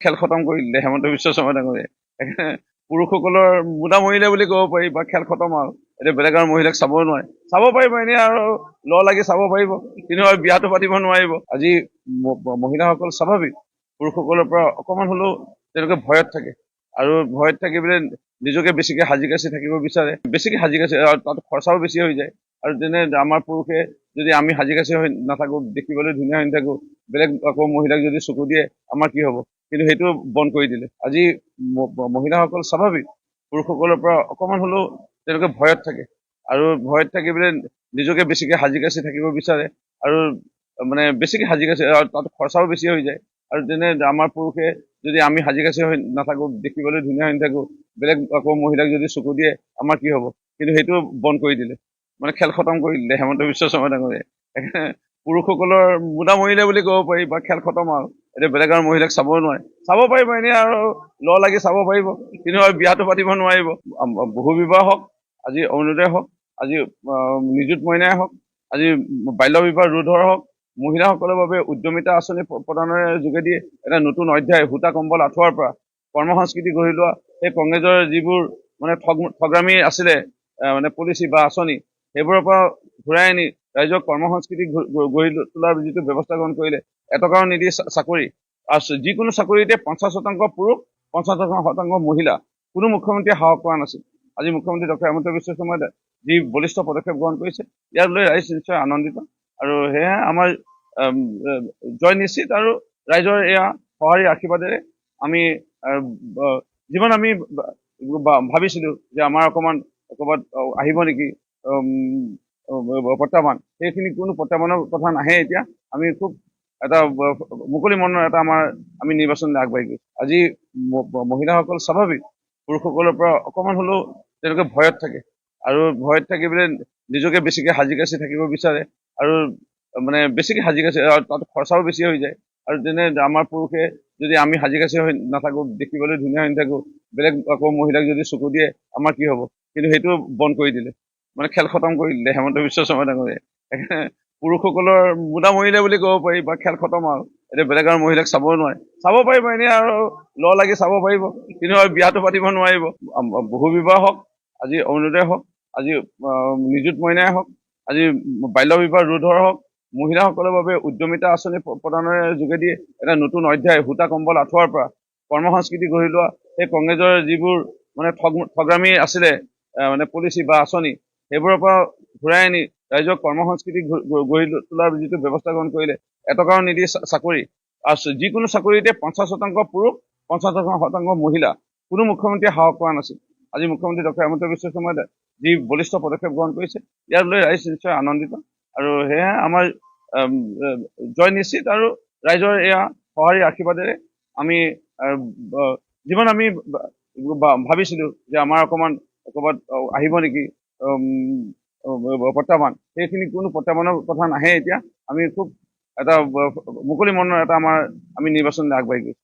খেল খতম কৰি দিলে হেমন্ত বিশ্ব শৰ্মা ডাঙৰীয়াই। পুৰুষসকলৰ মুদা মৰিলে বুলি ক'ব পাৰি, বা খেল খতম আৰু এতিয়া বেলেগ আৰু মহিলাক চাব নোৱাৰে। চাব পাৰিব এনেই আৰু লাগি চাব পাৰিব, কিন্তু আৰু বিয়াটো পাতিব নোৱাৰিব। আজি মহিলাসকল স্বাভাৱিক পুৰুষসকলৰ পৰা অকমান হলেও তেওঁলোকে ভয়ত থাকে, আৰু ভয়ত থাকি পেলাই নিজকে বেছিকে সাজি কাচি থাকিব বিচাৰে, বেছিকে সাজি কাচি, আৰু তাত খৰচাও বেছি হৈ যায়। আৰু যেনে আমাৰ পুৰুষে যদি আমি সাজি কাচি হৈ নাথাকো, দেখিবলৈ ধুনীয়া হৈ নাথাকো, বেলেগ আকৌ মহিলাক যদি চকু দিয়ে আমাৰ কি হব? কিন্তু সেইটো বন্ধ কৰি দিলে। আজি মহিলাসকল স্বাভাৱিক পুৰুষসকলৰ পৰা অকমান হলেও তেওঁলোকে ভয়ত থাকে, আৰু ভয়ত থাকি পেলাই নিজকে বেছিকে সাজি কাচি থাকিব বিচাৰে, আৰু মানে বেছিকে সাজি কাচি, আৰু তাত খৰচাও বেছি হৈ যায়। আৰু যেনে আমাৰ পুৰুষে যদি আমি সাজি কাচি হৈ নাথাকো, দেখিবলৈ ধুনীয়া হৈ নাথাকো, বেলেগ আকৌ মহিলাক যদি চকু দিয়ে আমাৰ কি হব? কিন্তু সেইটো বন্ধ কৰি দিলে, মানে খেল খতম কৰি দিলে হেমন্ত বিশ্ব শৰ্মা ডাঙৰীয়াই। পুৰুষসকলৰ মুদা মৰিলে বুলি ক'ব পাৰি, বা খেল খতম আৰু এতিয়া বেলেগ আৰু মহিলাক চাব নোৱাৰে। চাব পাৰিব এনেই আৰু লাগি চাব পাৰিব, কিন্তু আৰু বিয়াটো পাতিব নোৱাৰিব। বহু বিবাহ হওক, আজি অৰুণোদয় হওক, আজি নিযুত মইনাই হওক, আজি বাল্য বিবাহ ৰোধৰ হওক, মহিলাসকলৰ বাবে উদ্যমিতা আঁচনি প্ৰদানৰ যোগেদি এটা নতুন অধ্যায়, সূতা কম্বল আঁঠুৱাৰ পৰা কৰ্ম সংস্কৃতি গঢ়ি লোৱা, সেই কংগ্ৰেছৰ যিবোৰ মানে ঠগামী আছিলে মানে পলিচি বা আঁচনি, সেইবোৰৰ পৰা ঘূৰাই আনি ৰাইজক কৰ্ম সংস্কৃতি গঢ়ি তোলাৰ যিটো ব্যৱস্থা গ্ৰহণ কৰিলে, এটকাও নিদিয়ে চাকৰি, আৰু যিকোনো চাকৰিতে 50% পুৰুষ, 50% মহিলা, কোনো মুখ্যমন্ত্ৰীয়ে সাহস কৰা নাছিল। আজি মুখ্যমন্ত্ৰী ডক্টৰ হেমন্ত বিশ্ব শৰ্মাই যি বলিষ্ঠ পদক্ষেপ গ্ৰহণ কৰিছে, ইয়াক লৈ ৰাইজ নিশ্চয় আনন্দিত, আৰু সেয়েহে আমাৰ জয় নিশ্চিত। আৰু ৰাইজৰ এয়া সঁহাৰি আশীৰ্বাদেৰে আমি যিমান আমি ভাবিছিলো যে আমাৰ অকমান ক'ৰবাত আহিব নেকি প্ৰত্যাহ্বান, সেইখিনি কোনো প্ৰত্যাহ্বানৰ কথা নাহে। এতিয়া আমি খুব এটা মুকলি মনৰ এটা আমি নিৰ্বাচনলৈ আগবাঢ়ি গৈছো। আজি মহিলাসকল স্বাভাৱিক পুৰুষসকলৰ পৰা অকমান হলেও তেওঁলোকে ভয়ত থাকে, আৰু ভয়ত থাকি পেলাই নিজকে বেছিকে সাজি কাচি থাকিব বিচাৰে, আৰু মানে বেছিকে সাজি কাচি, আৰু তাত খৰচাও বেছি হৈ যায়। আৰু যেনে আমাৰ পুৰুষে যদি আমি সাজি কাচি হৈ নাথাকো, দেখিবলৈ ধুনীয়া হৈ নাথাকো, বেলেগ আকৌ মহিলাক যদি চকু দিয়ে আমাৰ কি হব? কিন্তু সেইটো বন্ধ কৰি দিলে, মানে খেল খতম কৰি দিলে হেমন্ত বিশ্ব শৰ্মা ডাঙৰীয়াই। পুৰুষসকলৰ মুদা মৰিলে বুলি ক'ব পাৰি, বা খেল খতম আৰু এতিয়া বেলেগ আৰু মহিলাক চাব নোৱাৰে। চাব পাৰিব এনেই আৰু লাগি চাব পাৰিব, কিন্তু আৰু বিয়াটো পাতিব নোৱাৰিব। বহু বিবাহ হওক, আজি অৰুণোদয় হওক, আজি নিযুত মইনাই হওক, আজি বাল্য বিবাহ ৰোধৰ হওক, মহিলাসকলৰ বাবে উদ্যমিতা আঁচনি প্ৰদানৰ যোগেদি এটা নতুন অধ্যায়, সূতা কম্বল আঁঠুৱাৰ পৰা কৰ্ম সংস্কৃতি গঢ়ি লোৱা, সেই কংগ্ৰেছৰ যিবোৰ মানে ঠগামী আছিলে মানে পলিচি বা আঁচনি, সেইবোৰৰ পৰা ঘূৰাই আনি ৰাইজক কৰ্ম সংস্কৃতি গঢ়ি তোলাৰ যিটো ব্যৱস্থা গ্ৰহণ কৰিলে, এটকাও নিদিয়ে চাকৰি, আৰু যিকোনো চাকৰিতে 50% পুৰুষ, 50% মহিলা, কোনো মুখ্যমন্ত্ৰীয়ে সাহস কৰা নাছিল। আজি মুখ্যমন্ত্ৰী ডক্টৰ হেমন্ত বিশ্ব শৰ্মাই যি বলিষ্ঠ পদক্ষেপ গ্ৰহণ কৰিছে, ইয়াক লৈ ৰাইজ নিশ্চয় আনন্দিত, আৰু সেয়েহে আমাৰ জয় নিশ্চিত। আৰু ৰাইজৰ এয়া সঁহাৰি আশীৰ্বাদেৰে আমি যিমান আমি ভাবিছিলো যে আমাৰ অকমান ক'ৰবাত আহিব নেকি প্ৰত্যাহ্বান, সেইখিনি কোনো প্ৰত্যাহ্বানৰ কথা নাহে। এতিয়া আমি খুব এটা মুকলি মনৰ এটা আমি নিৰ্বাচনলৈ আগবাঢ়ি গৈছো।